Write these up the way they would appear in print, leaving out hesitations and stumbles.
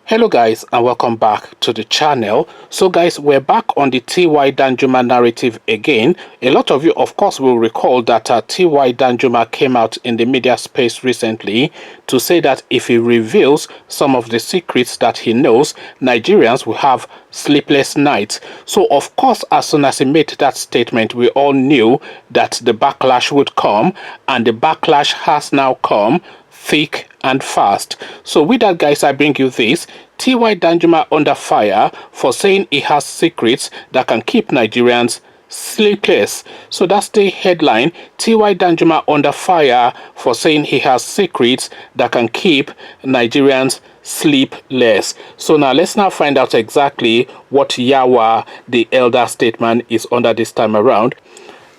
Hello guys, and welcome back to the channel. So guys, we're back on the T.Y. Danjuma narrative again. A lot of you of course will recall that T.Y. Danjuma came out in the media space recently to say that if he reveals some of the secrets that he knows, Nigerians will have sleepless nights. So of course, as soon as he made that statement, we all knew that the backlash would come, and the backlash has now come thick and fast. So with that guys, I bring you this: T.Y. Danjuma under fire for saying he has secrets that can keep Nigerians sleepless. So that's the headline: T.Y. Danjuma under fire for saying he has secrets that can keep Nigerians sleepless. So now let's find out exactly what Yawa, the elder statesman, is under this time around.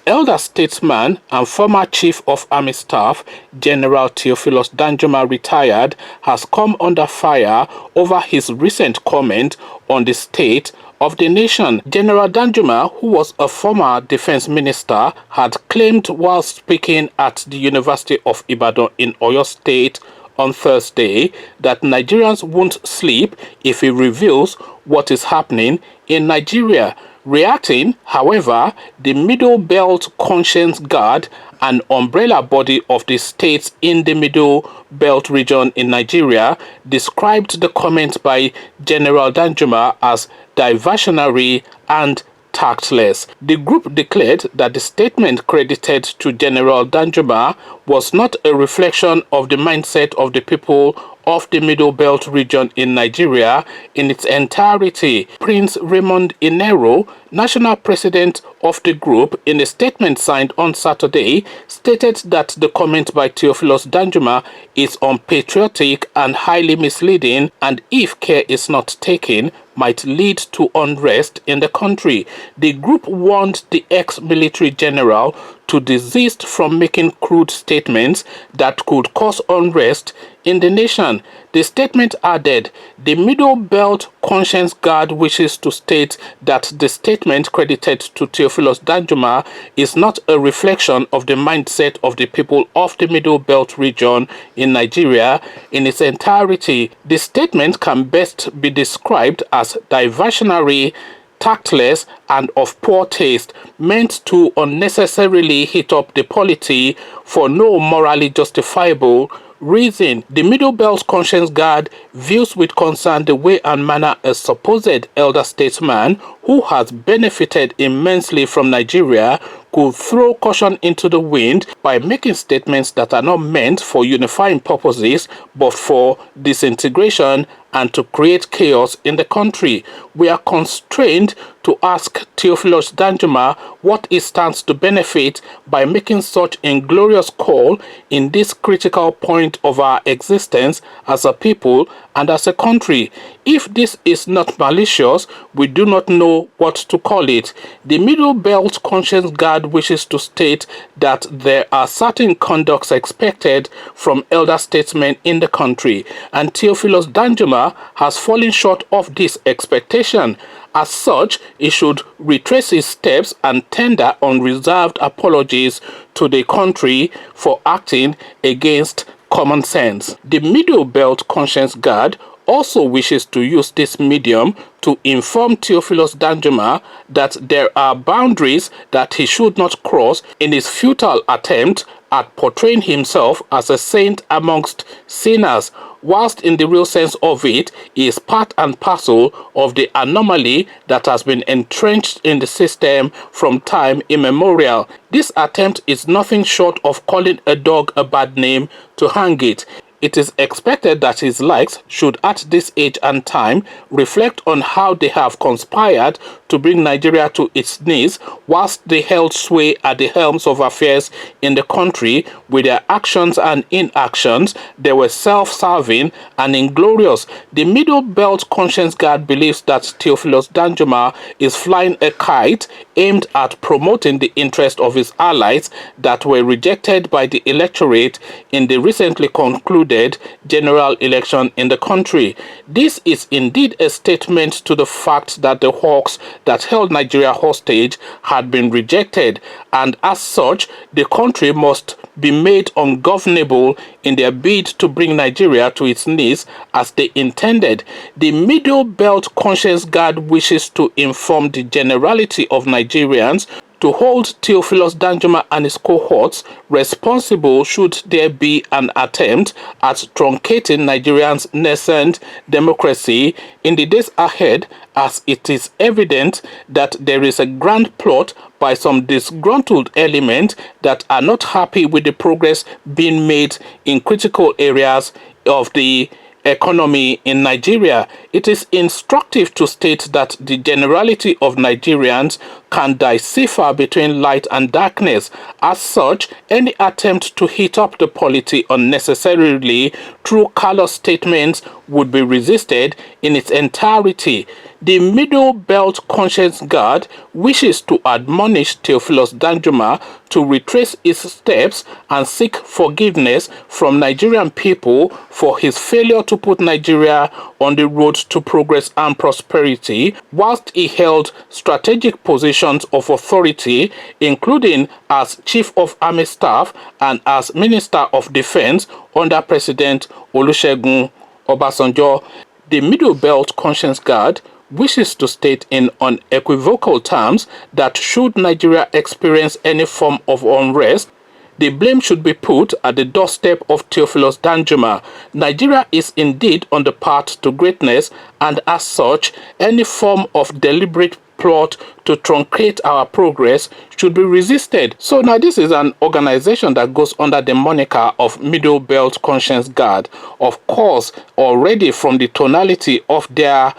Elder statesman and former Chief of Army Staff General Theophilus Danjuma, retired, has come under fire over his recent comment on the state of the nation. General Danjuma, who was a former defense minister, had claimed while speaking at the University of Ibadan in Oyo State on Thursday that Nigerians won't sleep if he reveals what is happening in Nigeria. Reacting, however, the Middle Belt Conscience Guard, an umbrella body of the states in the Middle Belt region in Nigeria, described the comment by General Danjuma as diversionary and tactless. The group declared that the statement credited to General Danjuma was not a reflection of the mindset of the people of the Middle Belt region in Nigeria in its entirety. Prince Raymond Inero, national president of the group, in a statement signed on Saturday, stated that the comment by Theophilus Danjuma is unpatriotic and highly misleading, and if care is not taken, might lead to unrest in the country. The group warned the ex-military general to desist from making crude statements that could cause unrest in the nation. The statement added, "The Middle Belt Conscience Guard wishes to state that the statement credited to Theophilus Danjuma is not a reflection of the mindset of the people of the Middle Belt region in Nigeria in its entirety. The statement can best be described as diversionary, tactless, and of poor taste, meant to unnecessarily heat up the polity for no morally justifiable reason. The Middle Belt Conscience Guard views with concern the way and manner a supposed elder statesman who has benefited immensely from Nigeria could throw caution into the wind by making statements that are not meant for unifying purposes but for disintegration and to create chaos in the country. We are constrained to ask Theophilus Danjuma what he stands to benefit by making such inglorious call in this critical point of our existence as a people and as a country. If this is not malicious, we do not know what to call it. The Middle Belt Conscience Guard wishes to state that there are certain conducts expected from elder statesmen in the country, and Theophilus Danjuma has fallen short of this expectation. As such, he should retrace his steps and tender unreserved apologies to the country for acting against common sense." The Middle Belt Conscience Guard also wishes to use this medium to inform Theophilus Danjuma that there are boundaries that he should not cross in his futile attempt at portraying himself as a saint amongst sinners, whilst in the real sense of it, he is part and parcel of the anomaly that has been entrenched in the system from time immemorial. This attempt is nothing short of calling a dog a bad name to hang it. It is expected that his likes should at this age and time reflect on how they have conspired to bring Nigeria to its knees whilst they held sway at the helms of affairs in the country. With their actions and inactions, they were self-serving and inglorious. The Middle Belt Conscience Guard believes that Theophilus Danjuma is flying a kite aimed at promoting the interest of his allies that were rejected by the electorate in the recently concluded concluded general election in the country. This is indeed a statement to the fact that the hawks that held Nigeria hostage had been rejected, and as such, the country must be made ungovernable in their bid to bring Nigeria to its knees as they intended. The Middle Belt Conscience Guard wishes to inform the generality of Nigerians to hold Theophilus Danjuma and his cohorts responsible should there be an attempt at truncating Nigerians' nascent democracy in the days ahead, as it is evident that there is a grand plot by some disgruntled elements that are not happy with the progress being made in critical areas of the economy in Nigeria. It is instructive to state that the generality of Nigerians can decipher between light and darkness. As such, any attempt to heat up the polity unnecessarily through callous statements would be resisted in its entirety. The Middle Belt Conscience Guard wishes to admonish Theophilus Danjuma to retrace his steps and seek forgiveness from Nigerian people for his failure to put Nigeria on the road to progress and prosperity, whilst he held strategic positions of authority, including as Chief of Army Staff and as Minister of Defense under President Olusegun Obasanjo. The Middle Belt Conscience Guard wishes to state in unequivocal terms that should Nigeria experience any form of unrest, the blame should be put at the doorstep of Theophilus Danjuma. Nigeria is indeed on the path to greatness, and as such, any form of deliberate plot to truncate our progress should be resisted. So now this is an organization that goes under the moniker of Middle Belt Conscience Guard. Of course, already from the tonality of their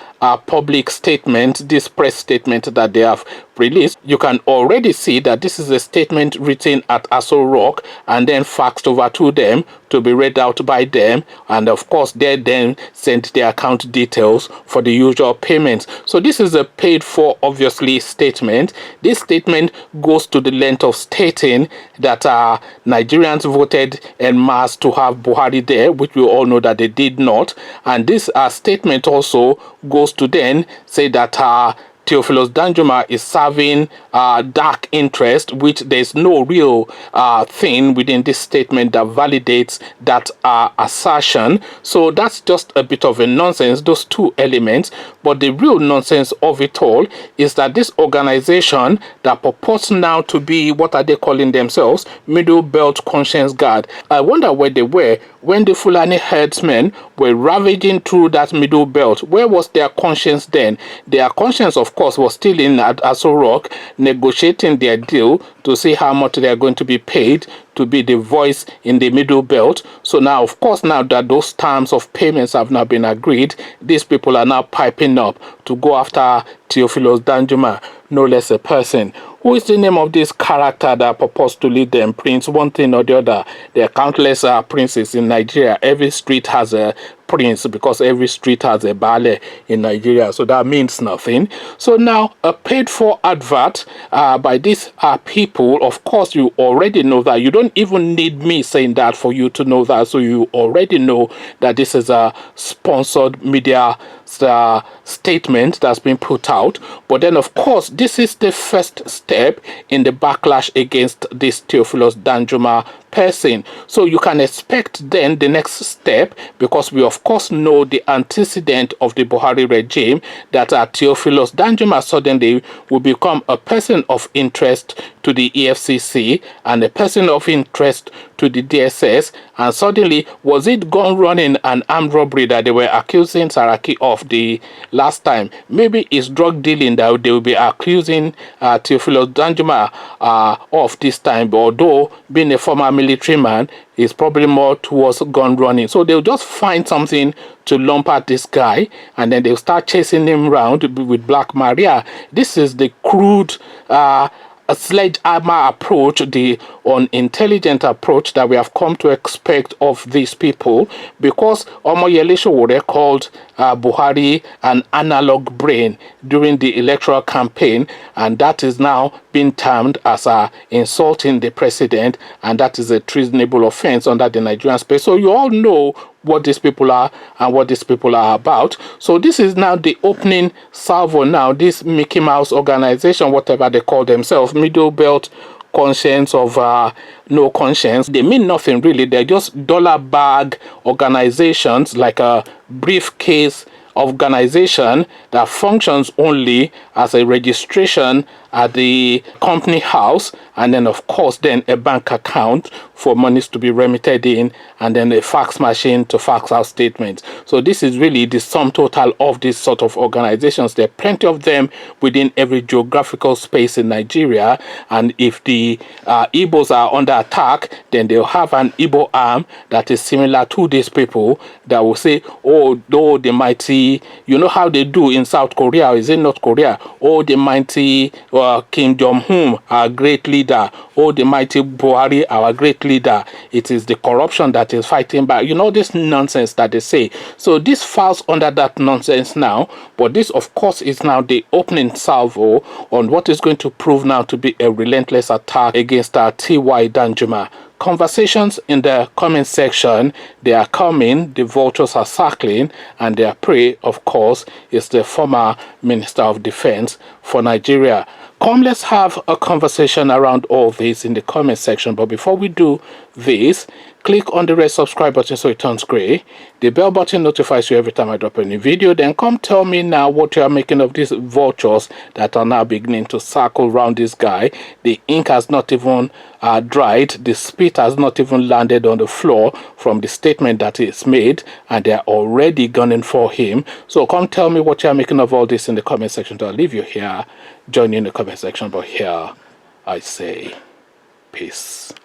public statement, this press statement that they have released, you can already see that this is a statement written at Aso Rock and then faxed over to them to be read out by them, and of course they then sent their account details for the usual payments. So this is a paid for, obviously, statement. This statement goes to the length of stating that Nigerians voted en masse to have Buhari there, which we all know that they did not, and this statement also goes to then say that Theophilus Danjuma is serving dark interest, which there's no real thing within this statement that validates that assertion. So that's just a bit of a nonsense, those two elements. But the real nonsense of it all is that this organization that purports now to be, what are they calling themselves, Middle Belt Conscience Guard. I wonder where they were when the Fulani herdsmen were ravaging through that middle belt. Where was their conscience then? Their conscience, of course, was still in at Aso Rock, negotiating their deal to see how much they are going to be paid to be the voice in the middle belt. So now, of course, now that those terms of payments have now been agreed, these people are now piping up to go after Theophilus Danjuma, no less a person. Who is the name of this character that purports to lead them? Prince, one thing or the other. There are countless princes in Nigeria. Every street has a prince because every street has a baale in Nigeria. So that means nothing. So now a paid for advert by these people, of course, you already know that. You don't even need me saying that for you to know that. So you already know that this is a sponsored media statement that's been put out. But then, of course, this is the first step in the backlash against this Theophilus Danjuma person. So you can expect then the next step, because we of course know the antecedent of the Buhari regime, that Theophilus Danjuma suddenly will become a person of interest to the EFCC and a person of interest to the DSS, and suddenly, was it gun running and armed robbery that they were accusing Saraki of the last time? Maybe it's drug dealing that they will be accusing Theophilus Danjuma of this time, but although being a former military man, is probably more towards gun running. So they'll just find something to lump at this guy, and then they'll start chasing him around with Black Maria. This is the crude sledgehammer approach, the unintelligent approach that we have come to expect of these people, because Omoyele Sowore called Buhari an analog brain during the electoral campaign, and that is now being termed as insulting the president, and that is a treasonable offense under the Nigerian space. So you all know what these people are and what these people are about. So this is now the opening salvo now, this Mickey Mouse organization, whatever they call themselves, Middle Belt Conscience of No Conscience. They mean nothing really. They're just dollar bag organizations, like a briefcase organization that functions only as a registration at the company house, and then of course then a bank account for monies to be remitted in, and then a fax machine to fax out statements. So this is really the sum total of this sort of organizations. There are plenty of them within every geographical space in Nigeria, and if the Igbos are under attack, then they'll have an Igbo arm that is similar to these people that will say, oh, though the mighty, you know how they do in South Korea, or is it North Korea? Oh, the mighty Kim Jong-un, our great leader. Oh, the mighty Buhari, our great leader. It is the corruption that is fighting back. You know, this nonsense that they say. So this falls under that nonsense now. But this, of course, is now the opening salvo on what is going to prove now to be a relentless attack against our T.Y. Danjuma. Conversations in the comment section, they are coming, the vultures are circling, and their prey, of course, is the former Minister of Defense for Nigeria. Come, let's have a conversation around all this in the comment section. But before we do this, click on the red subscribe button so it turns gray. The bell button notifies you every time I drop a new video. Then come tell me now what you are making of these vultures that are now beginning to circle around this guy. The ink has not even dried. The spit has not even landed on the floor from the statement that is made, and they are already gunning for him. So come tell me what you are making of all this in the comment section. I'll leave you here. Join you in the comment section. But here I say peace.